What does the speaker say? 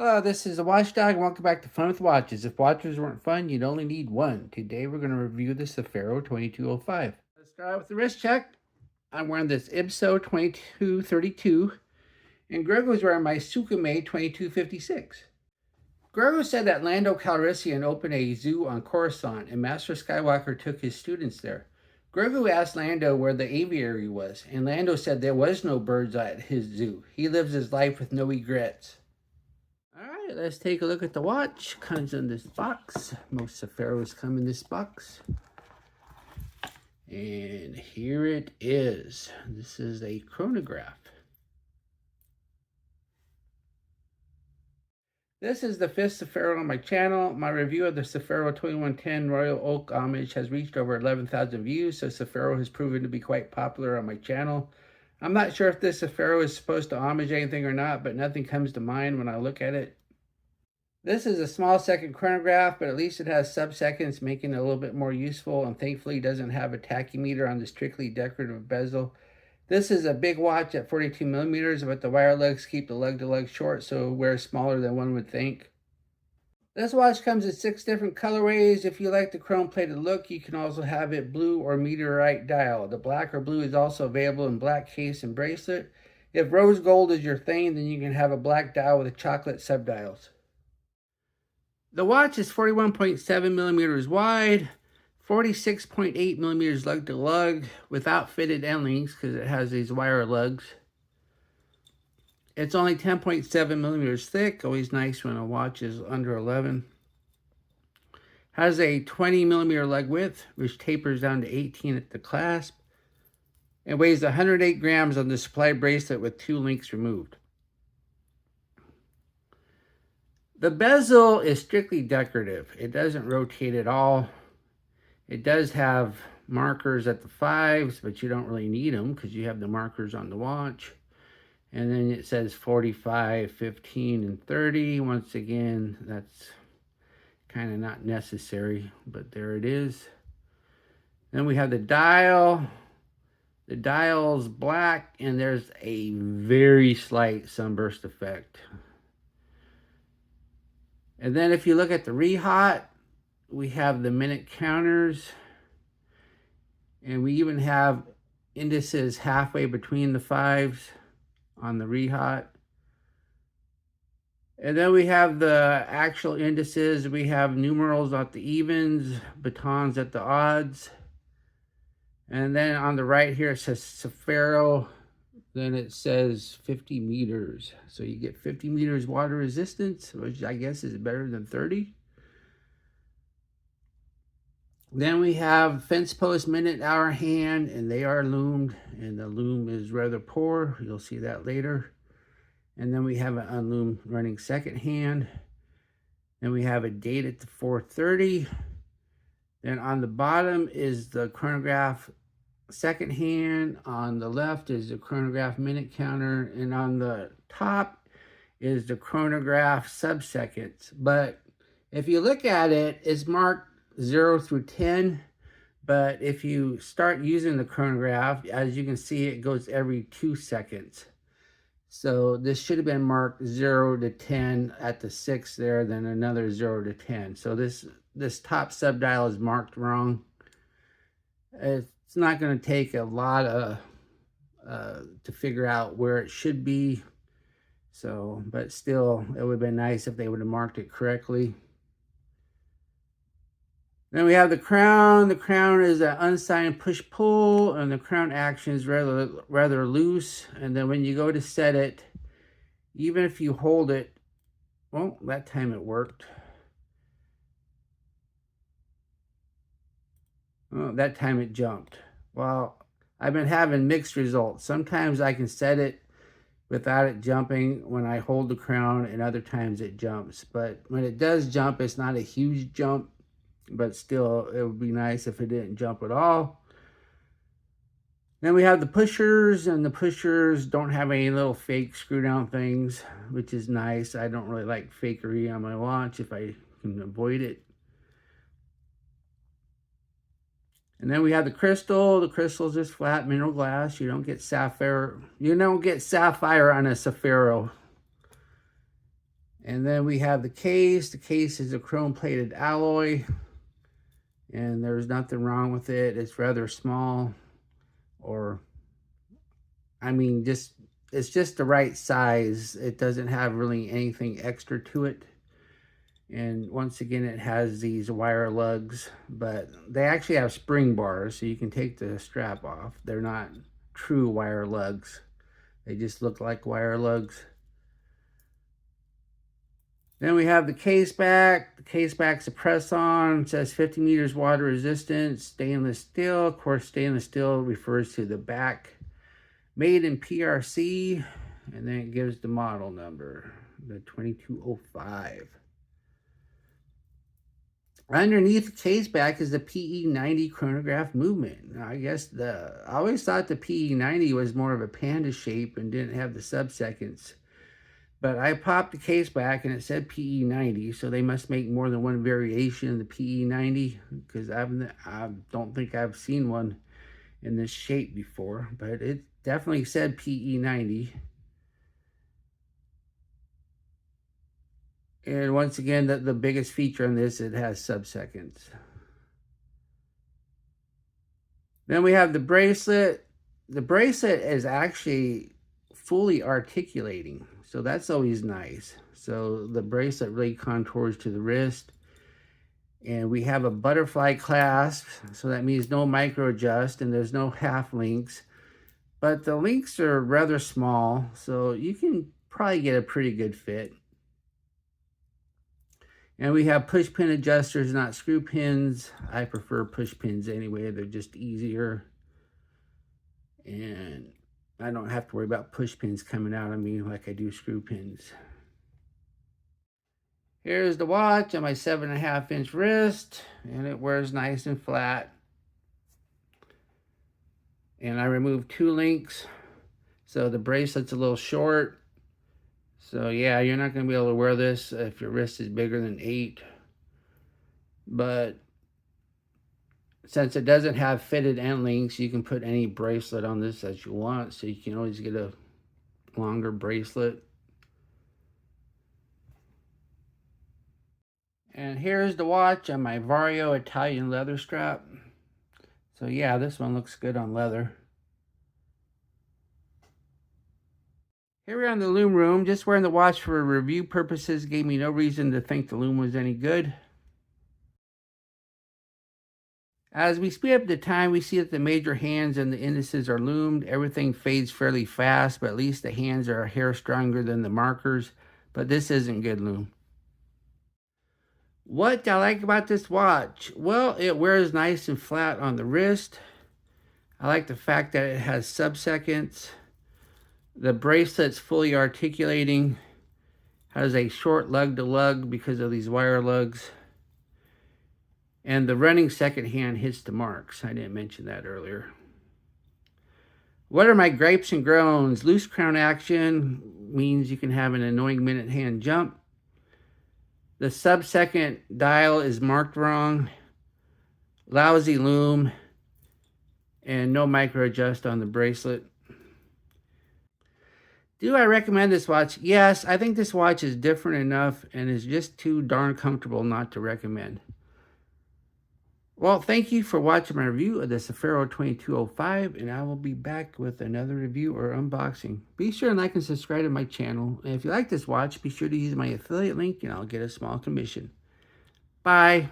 Hello, this is the Watchdog, and welcome back to Fun with Watches. If watches weren't fun, you'd only need one. Today we're going to review the Sapphero 2205. Let's start with the wrist check. I'm wearing this Ibso 2232, and Grego's wearing my Sukume 2256. Grego said that Lando Calrissian opened a zoo on Coruscant, and Master Skywalker took his students there. Grego asked Lando where the aviary was, and Lando said there was no birds at his zoo. He lives his life with no regrets. Alright, let's take a look at the watch. Comes in this box. Most Sappheros come in this box. And here it is. This is a chronograph. This is the 5th Sapphero on my channel. My review of the Sapphero 2110 Royal Oak Homage has reached over 11,000 views, so Sapphero has proven to be quite popular on my channel. I'm not sure if this Sapphero is supposed to homage anything or not, but nothing comes to mind when I look at it. This is a small second chronograph, but at least it has sub-seconds, making it a little bit more useful, and thankfully doesn't have a tachymeter on the strictly decorative bezel. This is a big watch at 42 millimeters, but the wire lugs keep the lug-to-lug short, so it wears smaller than one would think. This watch comes in 6 different colorways. If you like the chrome-plated look, you can also have it blue or meteorite dial. The black or blue is also available in black case and bracelet. If rose gold is your thing, then you can have a black dial with chocolate subdials. The watch is 41.7 millimeters wide, 46.8 millimeters lug-to-lug, without fitted end links because it has these wire lugs. It's only 10.7 millimeters thick, always nice when a watch is under 11. Has a 20 millimeter lug width, which tapers down to 18 at the clasp. It weighs 108 grams on the supply bracelet with 2 links removed. The bezel is strictly decorative. It doesn't rotate at all. It does have markers at the 5s, but you don't really need them because you have the markers on the watch. And then it says 45, 15, and 30. Once again, that's kind of not necessary, but there it is. Then we have the dial. The dial's black, and there's a very slight sunburst effect. And then if you look at the rehot, we have the minute counters. And we even have indices halfway between the 5s on the rehot. And then we have the actual indices. We have numerals at the evens, batons at the odds. And then on the right here it says Sapphero. Then it says 50 meters. So you get 50 meters water resistance, which I guess is better than 30. Then we have fence post, minute, hour, hand, and they are loomed, and the loom is rather poor. You'll see that later. And then we have an unloomed running second hand. Then we have a date at the 4:30. Then on the bottom is the chronograph second hand. On the left is the chronograph minute counter, and on the top is the chronograph sub-seconds. But if you look at it, it's marked 0 through 10, but if you start using the chronograph, as you can see, it goes every 2 seconds. So this should have been marked 0 to 10 at the 6 there, then another 0 to 10. So this top subdial is marked wrong. It's not going to take a lot of to figure out where it should be. So, but still, it would have been nice if they would have marked it correctly. Then we have the crown. The crown is an unsigned push-pull, and the crown action is rather loose. And then when you go to set it, even if you hold it, well, that time it worked. Oh, that time it jumped. Well, I've been having mixed results. Sometimes I can set it without it jumping when I hold the crown, and other times it jumps. But when it does jump, it's not a huge jump. But still, it would be nice if it didn't jump at all. Then we have the pushers, and the pushers don't have any little fake screw down things, which is nice. I don't really like fakery on my watch if I can avoid it. And then we have the crystal. The crystal is just flat mineral glass. You don't get sapphire. You don't get sapphire on a Sapphero. And then we have the case. The case is a chrome-plated alloy, and there's nothing wrong with it. It's rather small, or I mean, it's just the right size. It doesn't have really anything extra to it. And once again, it has these wire lugs, but they actually have spring bars, so you can take the strap off. They're not true wire lugs. They just look like wire lugs. Then we have the case back. The case back's a press-on. It says 50 meters water resistance, stainless steel. Of course, stainless steel refers to the back. Made in PRC, and then it gives the model number, the 2205. Underneath the case back is the PE90 chronograph movement. Now, I always thought the PE90 was more of a panda shape and didn't have the sub-seconds. But I popped the case back and it said PE90, so they must make more than one variation of the PE90, because I don't think I've seen one in this shape before, but it definitely said PE90. And once again, the biggest feature on this, it has sub-seconds. Then we have the bracelet. The bracelet is actually fully articulating, so that's always nice. So the bracelet really contours to the wrist. And we have a butterfly clasp, so that means no micro adjust, and there's no half links. But the links are rather small, so you can probably get a pretty good fit. And we have push pin adjusters, not screw pins. I prefer push pins anyway. They're just easier. And I don't have to worry about push pins coming out of me like I do screw pins. Here's the watch on my 7.5-inch wrist, and it wears nice and flat. And I removed 2 links, so the bracelet's a little short. So yeah, you're not going to be able to wear this if your wrist is bigger than 8. But since it doesn't have fitted end links, you can put any bracelet on this that you want, so you can always get a longer bracelet. And here's the watch on my Vario Italian leather strap. So yeah, this one looks good on leather. Here we are in the Lume room, just wearing the watch for review purposes. Gave me no reason to think the Lume was any good. As we speed up the time, we see that the major hands and the indices are loomed. Everything fades fairly fast, but at least the hands are a hair stronger than the markers. But this isn't good Lume. What I like about this watch? Well, it wears nice and flat on the wrist. I like the fact that it has sub-seconds. The bracelet's fully articulating. Has a short lug to lug because of these wire lugs. And the running second hand hits the marks. I didn't mention that earlier. What are my gripes and groans? Loose crown action means you can have an annoying minute hand jump. The sub-second dial is marked wrong. Lousy Lume. And no micro adjust on the bracelet. Do I recommend this watch? Yes, I think this watch is different enough and is just too darn comfortable not to recommend. Well, thank you for watching my review of the Sapphero 2205, and I will be back with another review or unboxing. Be sure and like and subscribe to my channel. And if you like this watch, be sure to use my affiliate link and I'll get a small commission. Bye.